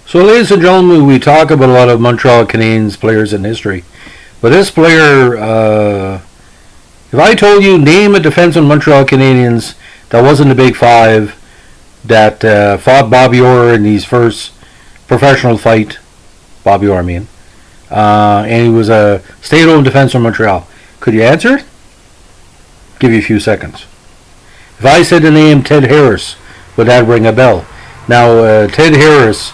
So, ladies and gentlemen, we talk about a lot of Montreal Canadiens players in history. But this player, if I told you, name a defenseman Montreal Canadiens that wasn't the Big Five that fought Bobby Orr in his first professional fight, Bobby Orr, I mean, and he was a stay-at-home defenseman from Montreal, could you answer it? Give you a few seconds. If I said the name Ted Harris, would that ring a bell? Now, Ted Harris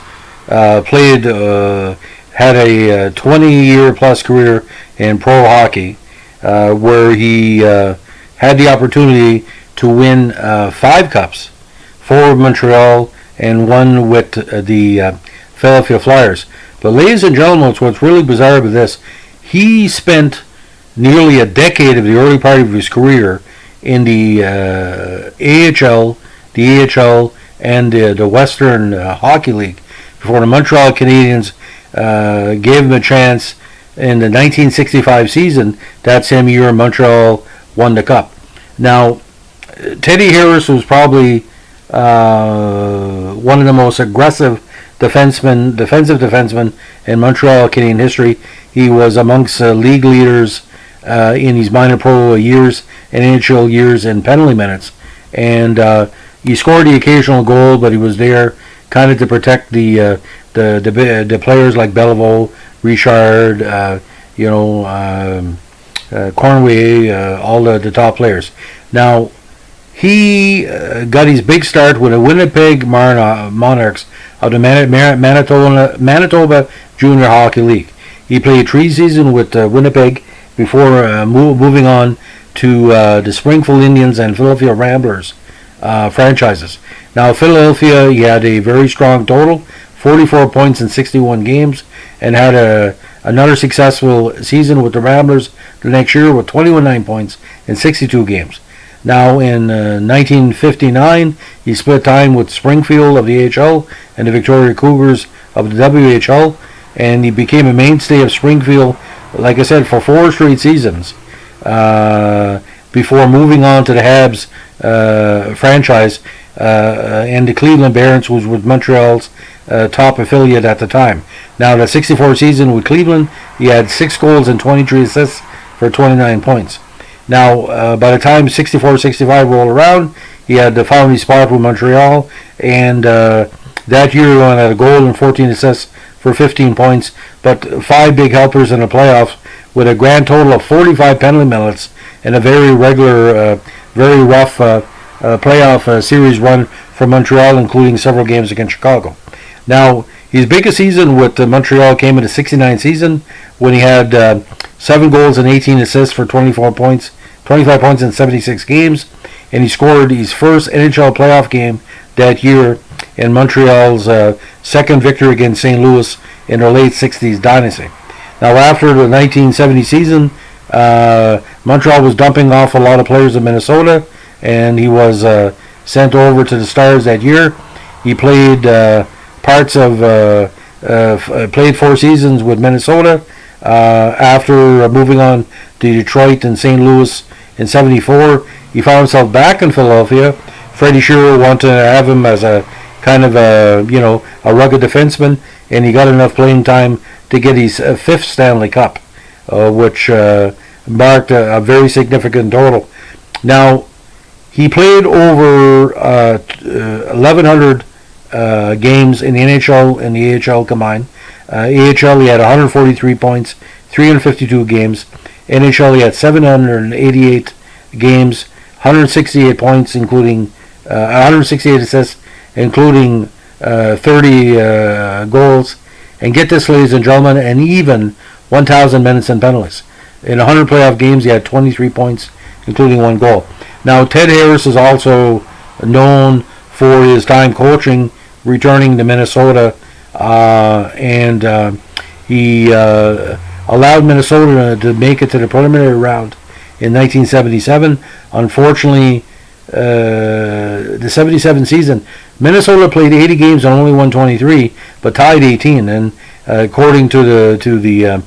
played, had a 20-year plus career in pro hockey, where he had the opportunity to win 5 cups, 4 with Montreal and 1 with the Philadelphia Flyers. But ladies and gentlemen, what's really bizarre about this, he spent nearly a decade of the early part of his career in the AHL, the AHL, and the Western Hockey League before the Montreal Canadiens gave him a chance in the 1965 season. That same year, Montreal won the Cup. Now, Teddy Harris was probably one of the most aggressive defensive defensemen in Montreal Canadian history. He was amongst league leaders in his minor pro years and NHL years in penalty minutes. And he scored the occasional goal, but he was there kind of to protect the players like Beliveau, Richard, Cornway, all the top players. Now, he got his big start with the Winnipeg Monarchs of the Manitoba Junior Hockey League. He played 3 seasons with Winnipeg before moving on to the Springfield Indians and Philadelphia Ramblers franchises. Now, Philadelphia, he had a very strong total, 44 points in 61 games, and had another successful season with the Ramblers the next year with 21 points in 62 games. Now, in 1959, he split time with Springfield of the AHL and the Victoria Cougars of the WHL, and he became a mainstay of Springfield, like I said, for 4 straight seasons before moving on to the Habs franchise and the Cleveland Barons, which was Montreal's top affiliate at the time. Now, the 64 season with Cleveland, he had 6 goals and 23 assists for 29 points. Now, by the time 64-65 rolled around, he had found his spot with Montreal, and that year he had a goal and 14 assists for 15 points, but 5 big helpers in the playoffs with a grand total of 45 penalty minutes and a very regular, very rough playoff series run for Montreal, including several games against Chicago. Now, his biggest season with Montreal came in the 69 season when he had 7 goals and 18 assists for 25 points in 76 games, and he scored his first NHL playoff game that year in Montreal's second victory against St. Louis in their late 60s dynasty. Now, after the 1970 season, Montreal was dumping off a lot of players in Minnesota, and he was sent over to the Stars that year. He played played 4 seasons with Minnesota after moving on to Detroit and St. Louis in 74. He found himself back in Philadelphia. Freddie Shearer wanted to have him as a kind of a rugged defenseman, and he got enough playing time to get his 5th Stanley Cup, which marked a very significant total. Now, he played over 1,100 games in the NHL and the AHL combined. AHL, he had 143 points, 352 games. NHL, he had 788 games, 168 points, including 168 assists, including 30 goals. And get this, ladies and gentlemen, and even 1,000 minutes and penalties. In 100 playoff games, he had 23 points, including 1 goal. Now, Ted Harris is also known for his time coaching, returning to Minnesota, and he allowed Minnesota to make it to the preliminary round in 1977. Unfortunately, the 77 season, Minnesota played 80 games and only won 23, but tied 18. And according to the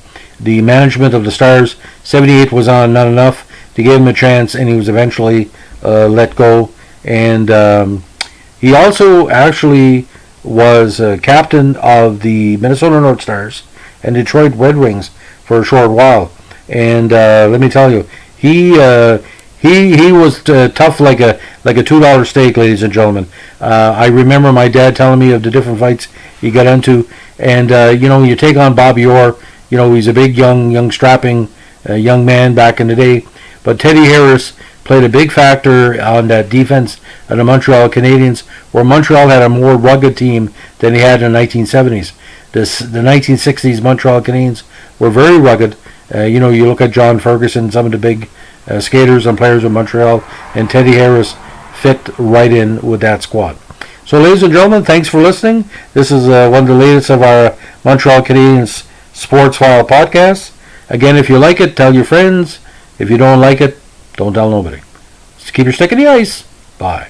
management of the Stars, 78 was not enough to give him a chance, and he was eventually let go. And he also actually was captain of the Minnesota North Stars and Detroit Red Wings for a short while. And let me tell you, he was tough like a $2 steak, ladies and gentlemen. I remember my dad telling me of the different fights he got into, and you take on Bobby Orr. He's a big, young strapping young man back in the day. But Teddy Harris played a big factor on that defense of the Montreal Canadiens, where Montreal had a more rugged team than he had in the 1970s. The 1960s Montreal Canadiens were very rugged. You look at John Ferguson, some of the big skaters and players of Montreal, and Teddy Harris fit right in with that squad. So, ladies and gentlemen, thanks for listening. This is one of the latest of our Montreal Canadiens Sports File podcasts. Again, if you like it, tell your friends. If you don't like it, don't tell nobody. Just keep your stick in the ice. Bye.